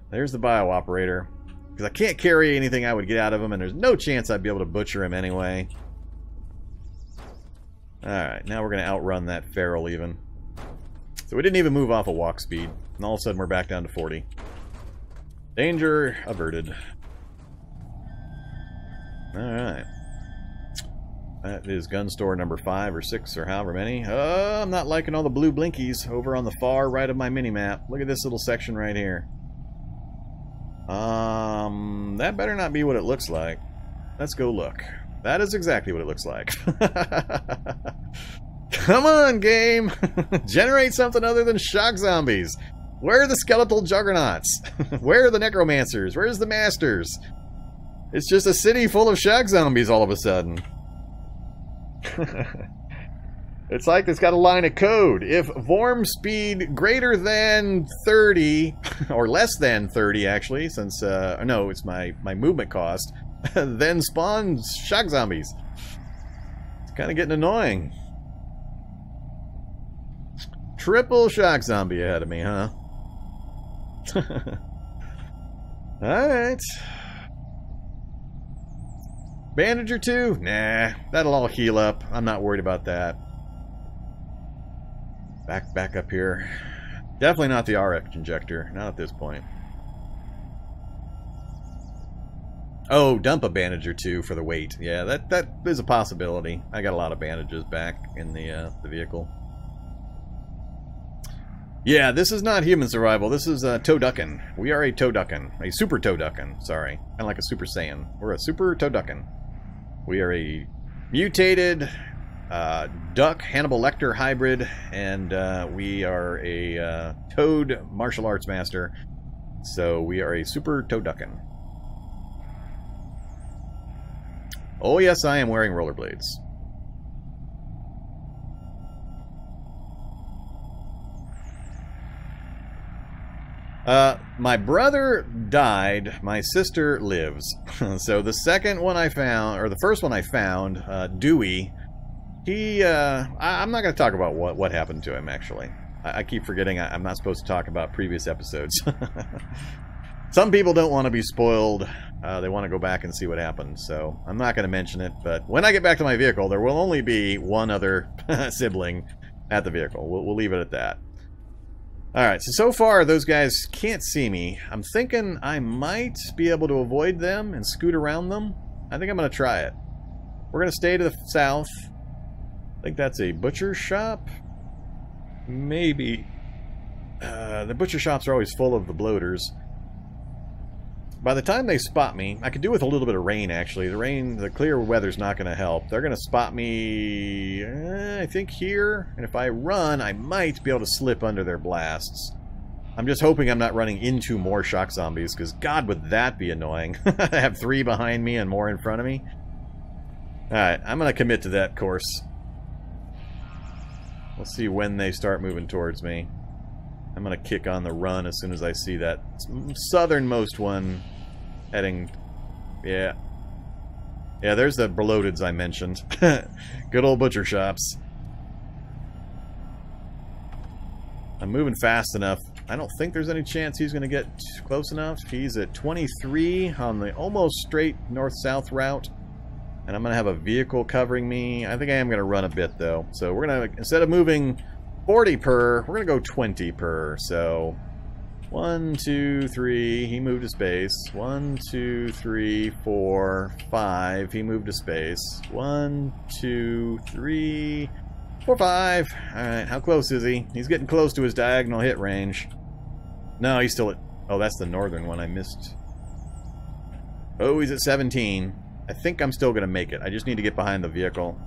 There's the bio-operator. Because I can't carry anything I would get out of him, and there's no chance I'd be able to butcher him anyway. Alright, now we're going to outrun that feral even. So we didn't even move off of walk speed, and all of a sudden we're back down to 40. Danger averted. Alright. That is gun store number 5 or 6 or however many. I'm not liking all the blue blinkies over on the far right of my minimap. Look at this little section right here. That better not be what it looks like. Let's go look. That is exactly what it looks like. Come on, game! Generate something other than shock zombies. Where are the skeletal juggernauts? Where are the necromancers? Where's the masters? It's just a city full of shock zombies all of a sudden. It's like it's got a line of code. If Vorm speed greater than 30, or less than 30 actually, since, no, it's my movement cost, then spawns shock zombies. It's kind of getting annoying. Triple shock zombie ahead of me, huh? Alright. Bandage or two? Nah, that'll all heal up. I'm not worried about that. Back up here. Definitely not the RX injector. Not at this point. Oh, dump a bandage or two for the weight. Yeah, that is a possibility. I got a lot of bandages back in the vehicle. Yeah, this is not human survival. This is Toaducken. We are a Toaducken. A super Toaducken. Sorry. Kind of like a Super Saiyan. We're a super Toaducken. We are a mutated duck Hannibal Lecter hybrid, and we are a toad martial arts master. So we are a super Toaducken. Oh yes, I am wearing rollerblades. My brother died, my sister lives. So the second one I found, or the first one I found, Dewey, he, I'm not going to talk about what happened to him, actually. I keep forgetting I'm not supposed to talk about previous episodes. Some people don't want to be spoiled. They want to go back and see what happened, so I'm not going to mention it. But when I get back to my vehicle, there will only be one other sibling at the vehicle. We'll leave it at that. Alright, so far those guys can't see me. I'm thinking I might be able to avoid them and scoot around them. I think I'm going to try it. We're going to stay to the south. I think that's a butcher shop. Maybe. The butcher shops are always full of the bloaters. By the time they spot me, I could do with a little bit of rain, actually. The clear weather's not going to help. They're going to spot me, I think, here. And if I run, I might be able to slip under their blasts. I'm just hoping I'm not running into more shock zombies, because God, would that be annoying. I have 3 behind me and more in front of me. Alright, I'm going to commit to that course. We'll see when they start moving towards me. I'm going to kick on the run as soon as I see that southernmost one heading. Yeah. Yeah, there's the bloateds I mentioned. Good old butcher shops. I'm moving fast enough. I don't think there's any chance he's going to get close enough. He's at 23 on the almost straight north-south route. And I'm going to have a vehicle covering me. I think I am going to run a bit, though. So we're going to, instead of moving 40 per, we're going to go 20 per. So 1, 2, 3, he moved to space. 1, 2, 3, 4, 5, he moved to space. 1, 2, 3, 4, 5. Alright, how close is he? He's getting close to his diagonal hit range. No, he's still at... Oh, that's the northern one I missed. Oh, he's at 17. I think I'm still going to make it. I just need to get behind the vehicle.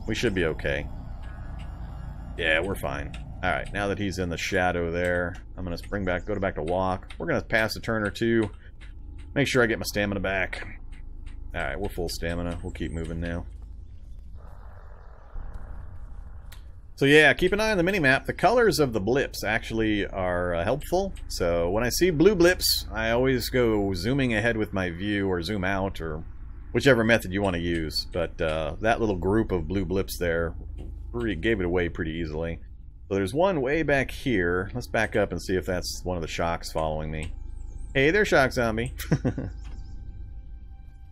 We should be okay. Yeah, we're fine. Alright, now that he's in the shadow there, I'm going to spring back, go back to walk. We're going to pass a turn or two. Make sure I get my stamina back. Alright, we're full stamina. We'll keep moving now. So yeah, keep an eye on the minimap. The colors of the blips actually are helpful. So when I see blue blips, I always go zooming ahead with my view, or zoom out, or whichever method you want to use. But that little group of blue blips there gave it away pretty easily. So there's one way back here. Let's back up and see if that's one of the shocks following me. Hey there, shock zombie.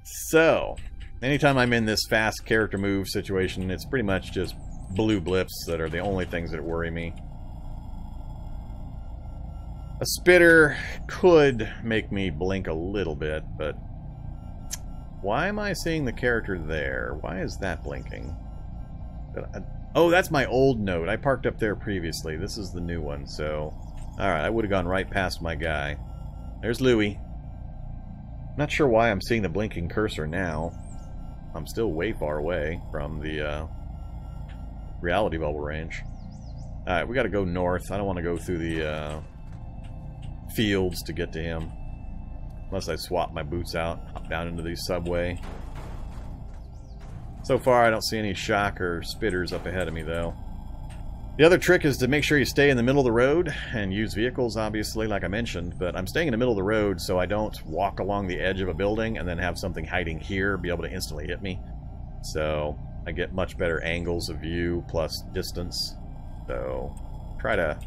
So, anytime I'm in this fast character move situation, it's pretty much just blue blips that are the only things that worry me. A spitter could make me blink a little bit, but why am I seeing the character there? Why is that blinking? Oh, that's my old note. I parked up there previously. This is the new one, so... Alright, I would have gone right past my guy. There's Louie. Not sure why I'm seeing the blinking cursor now. I'm still way far away from the reality bubble range. Alright, we gotta go north. I don't want to go through the fields to get to him. Unless I swap my boots out, hop down into the subway. So far, I don't see any shock or spitters up ahead of me, though. The other trick is to make sure you stay in the middle of the road and use vehicles, obviously, like I mentioned. But I'm staying in the middle of the road so I don't walk along the edge of a building and then have something hiding here be able to instantly hit me. So I get much better angles of view plus distance. So try to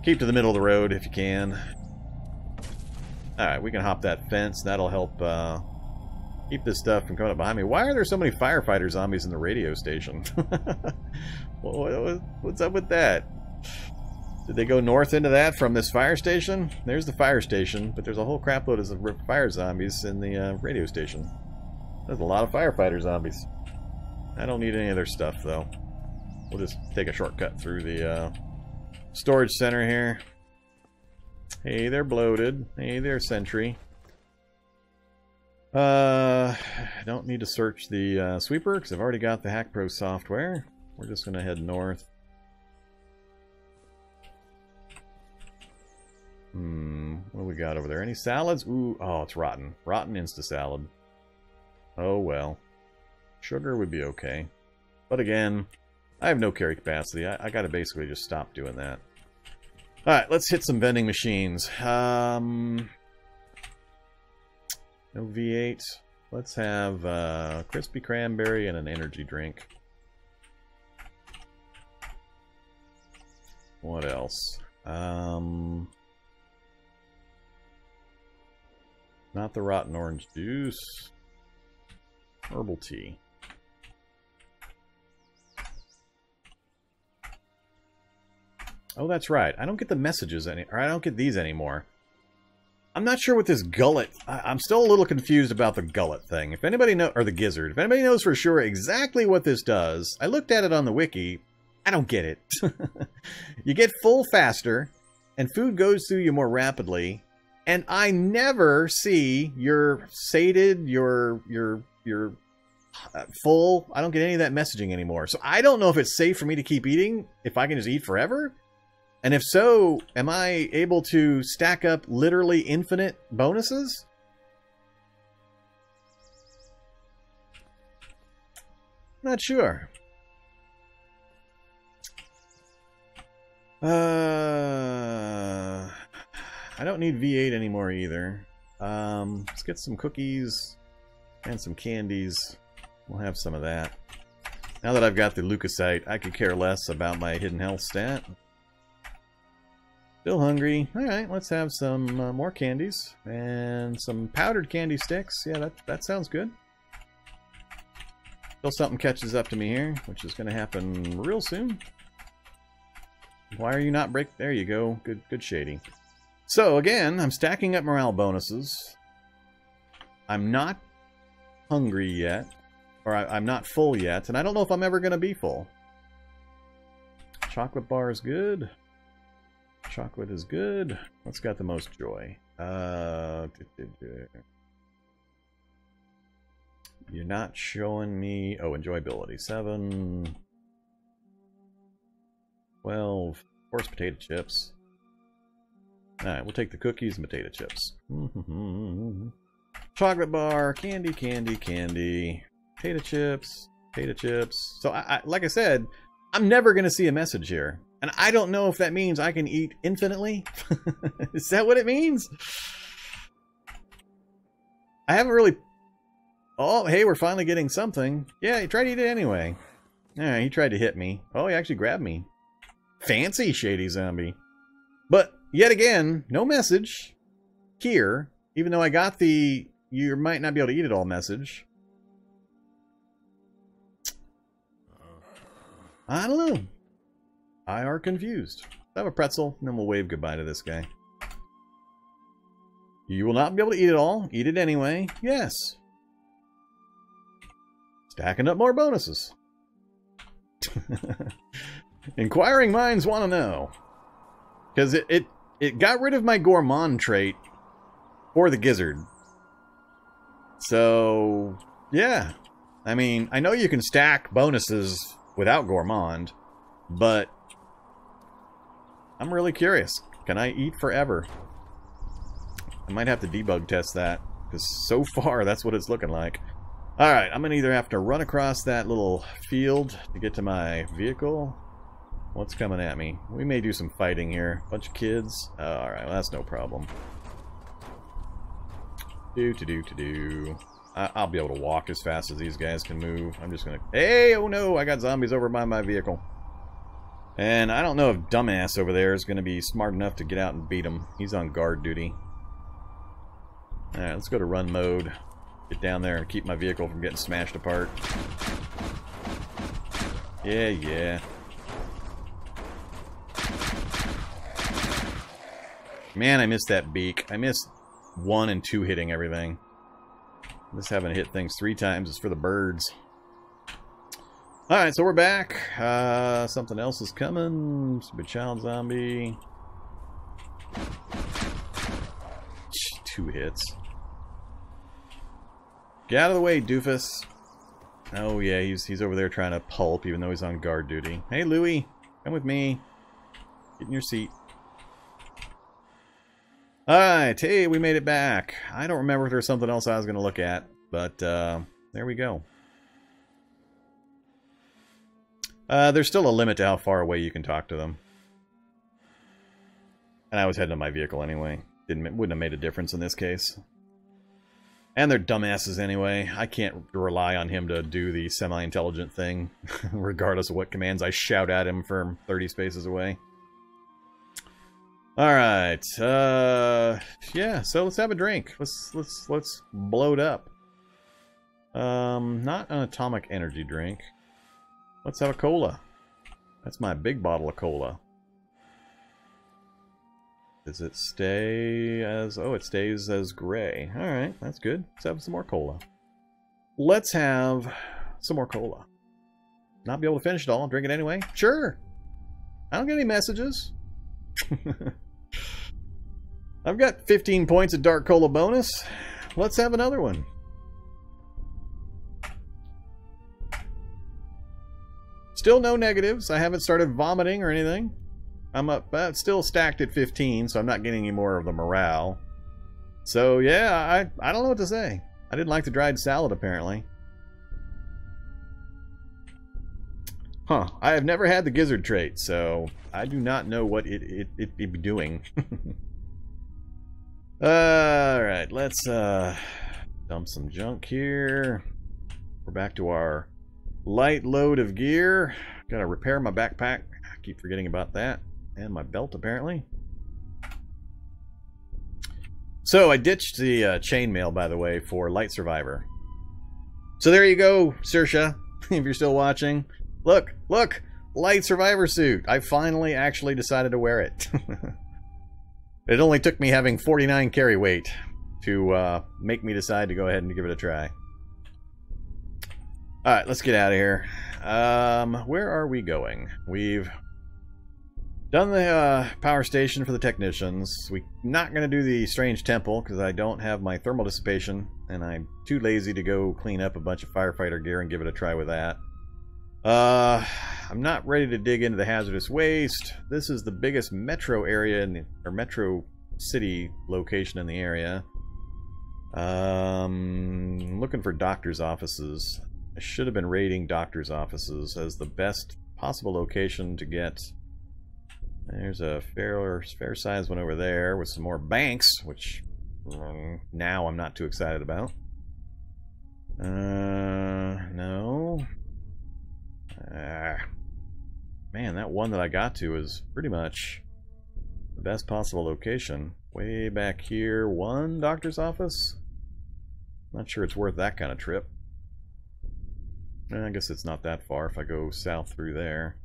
keep to the middle of the road if you can. Alright, we can hop that fence. That'll help keep this stuff from coming up behind me. Why are there so many firefighter zombies in the radio station? What's up with that? Did they go north into that from this fire station? There's the fire station, but there's a whole crapload of fire zombies in the radio station. There's a lot of firefighter zombies. I don't need any of their stuff, though. We'll just take a shortcut through the storage center here. Hey, they're bloated. Hey, they're sentry. I don't need to search the sweeper because I've already got the Hack Pro software. We're just going to head north. What do we got over there? Any salads? Ooh, oh, it's rotten. Rotten Insta-salad. Oh, well. Sugar would be okay. But again, I have no carry capacity. I got to basically just stop doing that. Alright, let's hit some vending machines. No V8. Let's have crispy cranberry and an energy drink. What else? Not the rotten orange juice. Herbal tea. Oh, that's right. I don't get the messages or I don't get these anymore. I'm not sure what this gullet... I'm still a little confused about the gullet thing. If anybody knows... Or the gizzard. If anybody knows for sure exactly what this does... I looked at it on the wiki. I don't get it. You get full faster, and food goes through you more rapidly, and I never see you're sated, you're full. I don't get any of that messaging anymore. So I don't know if it's safe for me to keep eating, if I can just eat forever. And if so, am I able to stack up literally infinite bonuses? Not sure. I don't need V8 anymore either. Let's get some cookies and some candies. We'll have some of that. Now that I've got the leukocyte, I could care less about my hidden health stat. Still hungry. Alright, let's have some more candies. And some powdered candy sticks. Yeah, that sounds good. Till something catches up to me here, which is going to happen real soon. Why are you not break? There you go. Good shading. So again, I'm stacking up morale bonuses. I'm not hungry yet. Or I'm not full yet. And I don't know if I'm ever going to be full. Chocolate bar is good. Chocolate is good. What's got the most joy? You're not showing me... Oh, enjoyability. 7... 12. Of course, potato chips. Alright, we'll take the cookies and potato chips. Chocolate bar, candy, candy, candy. Potato chips, potato chips. So, like I said, I'm never going to see a message here. And I don't know if that means I can eat infinitely. Is that what it means? I haven't really... Oh, hey, we're finally getting something. Yeah, he tried to eat it anyway. Alright, he tried to hit me. Oh, he actually grabbed me. Fancy shady zombie. But yet again, no message here, even though I got the you might not be able to eat it all message. I don't know. I are confused. Have a pretzel, and then we'll wave goodbye to this guy. You will not be able to eat it all. Eat it anyway. Yes. Stacking up more bonuses. Inquiring minds want to know. Because it got rid of my gourmand trait for the gizzard. So, yeah. I mean, I know you can stack bonuses without gourmand, but I'm really curious. Can I eat forever? I might have to debug test that, because so far that's what it's looking like. Alright, I'm going to either have to run across that little field to get to my vehicle. What's coming at me? We may do some fighting here. Bunch of kids. Alright, well, that's no problem. I'll be able to walk as fast as these guys can move. I'm just gonna... Hey! Oh no! I got zombies over by my vehicle. And I don't know if dumbass over there is going to be smart enough to get out and beat him. He's on guard duty. Alright, let's go to run mode. Get down there and keep my vehicle from getting smashed apart. Yeah. Man, I missed that beak. I missed 1 and 2 hitting everything. Just having to hit things 3 times is for the birds. Alright, so we're back. Something else is coming. Stupid child zombie. 2 hits. Get out of the way, doofus. Oh yeah, he's over there trying to pulp even though he's on guard duty. Hey Louie, come with me. Get in your seat. Alright, hey, we made it back. I don't remember if there's something else I was going to look at, but there we go. There's still a limit to how far away you can talk to them. And I was heading to my vehicle anyway. Wouldn't have made a difference in this case. And they're dumbasses anyway. I can't rely on him to do the semi-intelligent thing, regardless of what commands I shout at him from 30 spaces away. Alright, yeah, so let's have a drink. Let's blow it up. Not an atomic energy drink. Let's have a cola. That's my big bottle of cola. Does it stay as... Oh, it stays as gray. Alright, that's good. Let's have some more cola. Let's have some more cola. Not be able to finish it all. Drink it anyway? Sure! I don't get any messages. I've got 15 points of Dark Cola bonus. Let's have another one. Still no negatives. I haven't started vomiting or anything. I'm up, still stacked at 15, so I'm not getting any more of the morale. So yeah, I don't know what to say. I didn't like the dried salad apparently. Huh. I have never had the gizzard trait, so I do not know what it'd be doing. Alright, let's dump some junk here. We're back to our light load of gear. Gotta repair my backpack. I keep forgetting about that. And my belt, apparently. So, I ditched the chainmail, by the way, for Light Survivor. So there you go, Saoirse, if you're still watching. Look! Look! Light Survivor suit! I finally actually decided to wear it. It only took me having 49 carry weight to make me decide to go ahead and give it a try. Alright, let's get out of here. Where are we going? We've done the power station for the technicians. We're not going to do the strange temple because I don't have my thermal dissipation and I'm too lazy to go clean up a bunch of firefighter gear and give it a try with that. I'm not ready to dig into the hazardous waste. This is the biggest metro area or metro city location in the area. Looking for doctor's offices. I should have been raiding doctor's offices as the best possible location to get. There's a fair size one over there with some more banks, which now I'm not too excited about. No. Man, that one that I got to is pretty much the best possible location. Way back here, one doctor's office. Not sure it's worth that kind of trip. I guess it's not that far if I go south through there.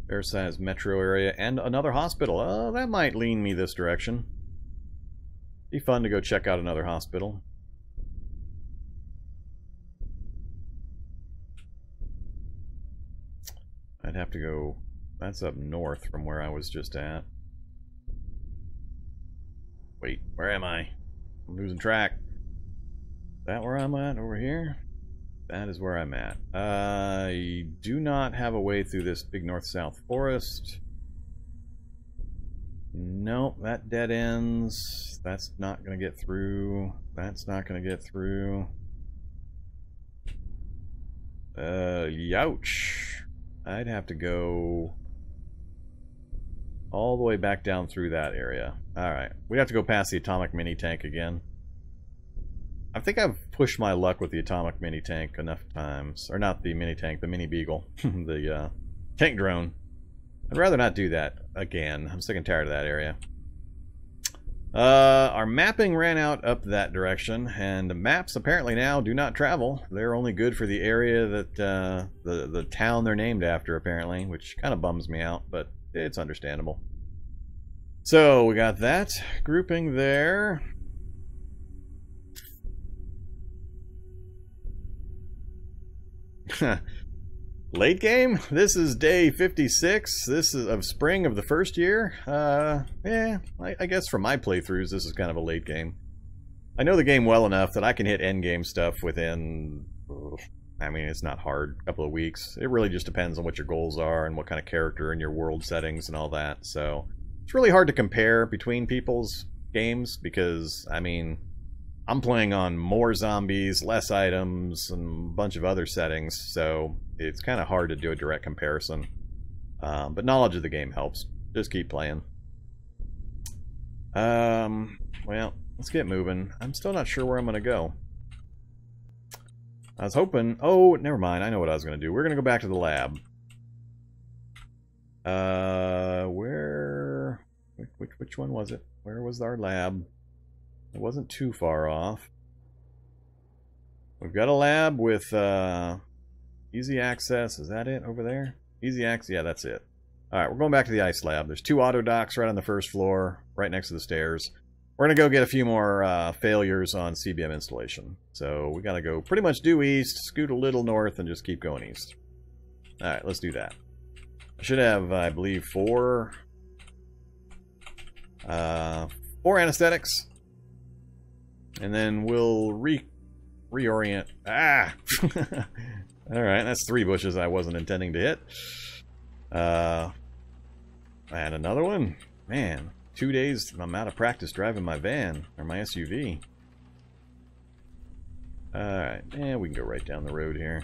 Fair-sized metro area and another hospital. Oh, that might lean me this direction. Be fun to go check out another hospital. I'd have to go... That's up north from where I was just at. Wait, where am I? I'm losing track. Is that where I'm at? Over here? That is where I'm at. I do not have a way through this big north-south forest. Nope, that dead ends. That's not going to get through. That's not going to get through. Youch. I'd have to go all the way back down through that area. Alright, we have to go past the atomic mini-tank again. I think I've pushed my luck with the atomic mini-tank enough times. Or not the mini-tank, the mini-beagle. The tank drone. I'd rather not do that again. I'm sick and tired of that area. Our mapping ran out up that direction, and maps apparently now do not travel. They're only good for the area that the town they're named after, apparently, which kind of bums me out, but it's understandable. So we got that grouping there. Late game? This is day 56. This is of spring of the first year. Yeah, I guess for my playthroughs, this is kind of a late game. I know the game well enough that I can hit end game stuff within, I mean, it's not hard, a couple of weeks. It really just depends on what your goals are and what kind of character and your world settings and all that. So it's really hard to compare between people's games because, I mean, I'm playing on more zombies, less items, and a bunch of other settings, so it's kind of hard to do a direct comparison. But knowledge of the game helps. Just keep playing. Well, let's get moving. I'm still not sure where I'm going to go. I was hoping... Oh, never mind. I know what I was going to do. We're going to go back to the lab. Where... Which one was it? Where was our lab? It wasn't too far off. We've got a lab with easy access. Is that it over there? Easy access? Yeah, that's it. Alright, we're going back to the ice lab. There's 2 auto docks right on the first floor, right next to the stairs. We're going to go get a few more failures on CBM installation. So we got to go pretty much due east, scoot a little north, and just keep going east. Alright, let's do that. I should have, I believe, 4 anesthetics. And then we'll reorient. Ah! Alright, that's 3 bushes I wasn't intending to hit. And another one? Man, 2 days I'm out of practice driving my van, or my SUV. Alright, and we can go right down the road here.